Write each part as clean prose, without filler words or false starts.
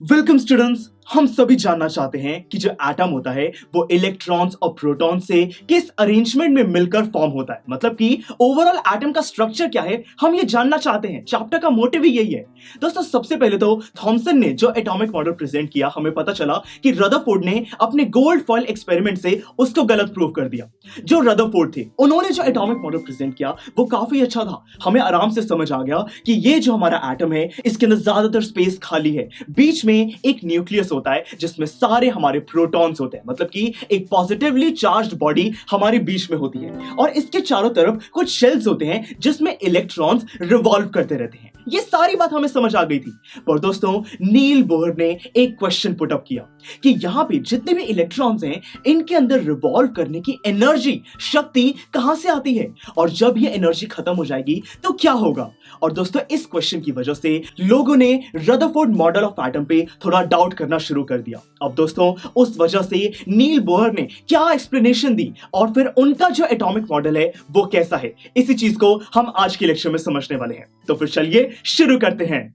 Welcome students. हम सभी जानना चाहते हैं कि जो एटम होता है वो इलेक्ट्रॉन्स और प्रोटॉन से किस अरेंजमेंट में मिलकर फॉर्म होता है, मतलब कि ओवरऑल एटम का स्ट्रक्चर क्या है, हम ये जानना चाहते हैं। चैप्टर का मोटिव ही यही है। दोस्तों, सबसे पहले तो थॉमसन ने जो एटॉमिक मॉडल प्रेजेंट किया, हमें पता चला कि रदरफोर्ड ने अपने गोल्ड फॉइल एक्सपेरिमेंट से उसको गलत प्रूव कर दिया। जो रदरफोर्ड थे, उन्होंने जो एटॉमिक मॉडल प्रेजेंट किया वो काफी अच्छा था। हमें आराम से समझ आ गया कि ये जो हमारा एटम है, इसके अंदर ज्यादातर स्पेस खाली है, बीच में एक न्यूक्लियस होता है जिसमें सारे हमारे प्रोटॉन्स होते हैं, मतलब कि एक पॉजिटिवली चार्ज्ड बॉडी हमारे बीच में होती है, और इसके चारों तरफ कुछ शेल्स होते हैं जिसमें इलेक्ट्रॉन्स रिवॉल्व करते रहते हैं। ये सारी बात हमें समझ आ गई थी। पर दोस्तों, नील बोहर ने एक क्वेश्चन पुट अप किया कि यहां पे जितने भी इलेक्ट्रॉन्स हैं, इनके अंदर रिवॉल्व करने की एनर्जी, शक्ति कहां से आती है, और जब ये एनर्जी खत्म हो जाएगी तो क्या होगा। और दोस्तों, इस क्वेश्चन की वजह से लोगों ने रदरफोर्ड मॉडल ऑफ एटम पे थोड़ा डाउट करना शुरू कर दिया। अब दोस्तों, उस वजह से नील बोहर ने क्या एक्सप्लेनेशन दी और फिर उनका जो एटॉमिक मॉडल है वो कैसा है, इसी चीज को हम आज के लेक्चर में समझने वाले हैं। तो फिर चलिए शुरू करते हैं।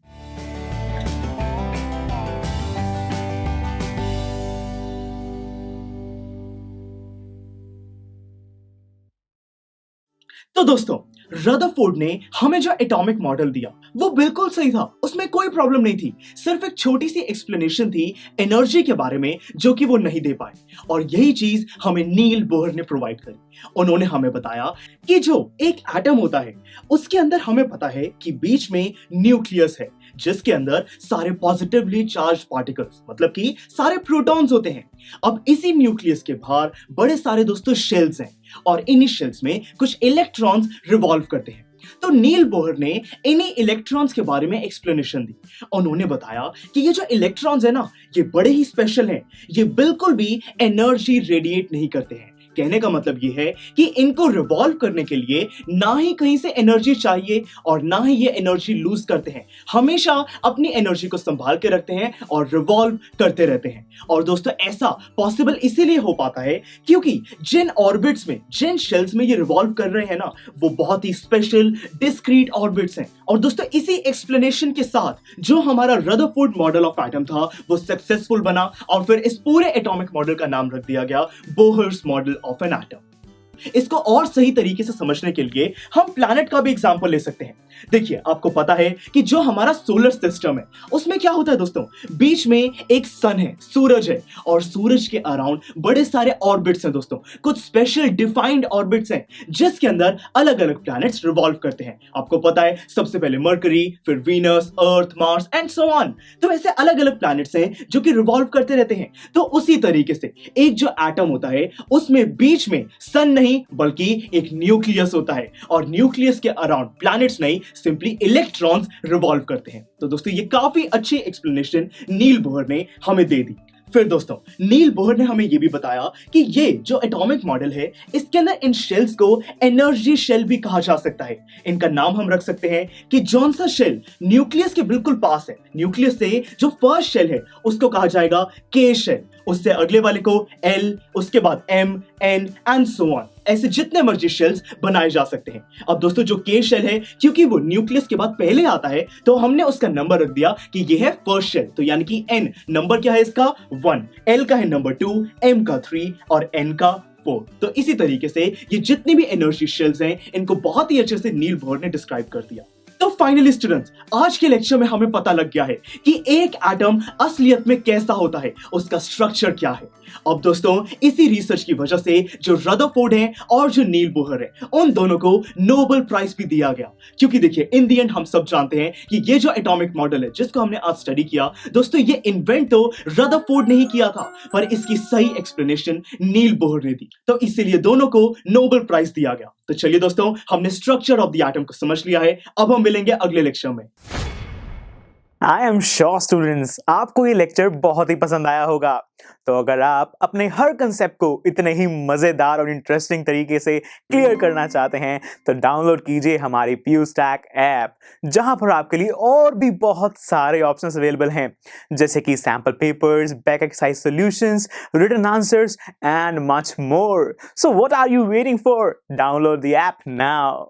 तो दोस्तों, रदरफोर्ड ने हमें जो एटॉमिक मॉडल दिया वो बिल्कुल सही था, उसमें कोई प्रॉब्लम नहीं थी। सिर्फ एक छोटी सी एक्सप्लेनेशन थी एनर्जी के बारे में जो कि वो नहीं दे पाए, और यही चीज हमें नील बोहर ने प्रोवाइड करी। उन्होंने हमें बताया कि जो एक एटम होता है उसके अंदर हमें पता है कि बीच में न्यूक्लियस है जिसके अंदर सारे पॉजिटिवली चार्ज पार्टिकल्स, मतलब कि सारे प्रोटॉन्स होते हैं। अब इसी न्यूक्लियस के बाहर बड़े सारे दोस्तों शेल्स हैं, और इन्हीं शेल्स में कुछ इलेक्ट्रॉन्स रिवॉल्व करते हैं। तो नील बोहर ने इन्हीं इलेक्ट्रॉन्स के बारे में एक्सप्लेनेशन दी। उन्होंने बताया कि ये जो इलेक्ट्रॉन्स है ना, ये बड़े ही स्पेशल हैं। ये बिल्कुल भी एनर्जी रेडिएट नहीं करते हैं। कहने का मतलब ये है कि इनको रिवॉल्व करने के लिए ना ही कहीं से एनर्जी चाहिए और ना ही ये एनर्जी लूज करते हैं। हमेशा अपनी एनर्जी को संभाल के रखते हैं और रिवॉल्व करते रहते हैं। और दोस्तों, ऐसा पॉसिबल इसीलिए हो पाता है क्योंकि जिन ऑर्बिट्स में, जिन शेल्स में ये रिवॉल्व कर रहे हैं ना, वो बहुत ही स्पेशल डिस्क्रीट ऑर्बिट्स हैं। और दोस्तों, इसी एक्सप्लेनेशन के साथ जो हमारा रदरफोर्ड मॉडल ऑफ एटम था वो सक्सेसफुल बना, और फिर इस पूरे एटॉमिक मॉडल का नाम रख दिया गया Bohr's model of an atom. इसको और सही तरीके से समझने के लिए हम प्लैनेट का भी एग्जांपल ले सकते हैं। देखिए, आपको पता है कि जो हमारा सोलर सिस्टम है उसमें क्या होता है दोस्तों, बीच में एक सन है, सूरज है, और सूरज के अराउंड बड़े सारे ऑर्बिट्स हैं दोस्तों, कुछ स्पेशल डिफाइंड ऑर्बिट्स हैं जिसके अंदर अलग अलग प्लैनेट्स रिवॉल्व करते हैं। आपको पता है, सबसे पहले मरकरी, फिर Venus, earth, Mars and so on. तो ऐसे अलग अलग प्लैनेट्स हैं जो कि रिवॉल्व करते रहते हैं। तो उसी तरीके से एक जो एटम होता है उसमें बीच में सन नहीं बल्कि एक न्यूक्लियस होता है, और न्यूक्लियस के अराउंड प्लैनेट्स नहीं, सिंपली इलेक्ट्रॉन्स रिवॉल्व करते हैं। तो दोस्तों, ये काफी अच्छी एक्सप्लेनेशन नील बोहर ने हमें दे दी। फिर दोस्तों, न्नील बोहर ने हमें यह भी बताया कि ये जो एटॉमिक मॉडल है इसके अंदर इन शेल्स को एनर्जी शेल भी कहा जा सकता है। इनका नाम हम रख सकते हैं कि जौन सा शेल न्यूक्लियस के बिल्कुल पास है, न्यूक्लियस से जो फर्स्ट शेल है उसको कहा जाएगा के शेल, उससे अगले वाले को एल, उसके बाद M, N and so on. ऐसे जितने मर्जी शेल्स बनाए जा सकते हैं। अब दोस्तों, जो के शेल है, क्योंकि वो न्यूक्लियस के बाद पहले आता है, तो हमने उसका नंबर रख दिया कि ये है फर्स्ट शेल। तो यानी कि एन नंबर क्या है इसका 1, एल का है नंबर 2, एम का 3 और एन का 4। तो इसी तरीके से ये जितनी भी एनर्जी शेल्स हैं इनको बहुत ही अच्छे से नील बोहर ने डिस्क्राइब कर दिया। तो फाइनली स्टूडेंट्स, आज के लेक्चर में हमें पता लग गया है कि एक एटम असलियत में कैसा होता है, उसका स्ट्रक्चर क्या है। अब दोस्तों, इसी रिसर्च की वजह से जो रदरफोर्ड है और जो नील बोहर है, उन दोनों को नोबेल प्राइज भी दिया गया। क्योंकि देखिए, इन दी एंड हम सब जानते हैं कि ये जो एटॉमिक मॉडल है जिसको हमने आज स्टडी किया, दोस्तों ये इन्वेंट तो रदरफोर्ड ने ही किया था, पर इसकी सही एक्सप्लेनेशन नील बोहर ने दी। तो इसीलिए दोनों को नोबेल प्राइज दिया गया। तो चलिए दोस्तों, हमने स्ट्रक्चर ऑफ द एटम को समझ लिया है। अब हम मिलेंगे अगले लेक्चर में। आई एम श्योर स्टूडेंट्स, आपको ये लेक्चर बहुत ही पसंद आया होगा। तो अगर आप अपने हर कंसेप्ट को इतने ही मजेदार और इंटरेस्टिंग तरीके से क्लियर करना चाहते हैं तो डाउनलोड कीजिए हमारी PuStack ऐप, जहां पर आपके लिए और भी बहुत सारे ऑप्शंस अवेलेबल हैं, जैसे कि sample papers, back exercise solutions, written answers and much more. So what are you waiting for? Download the app now.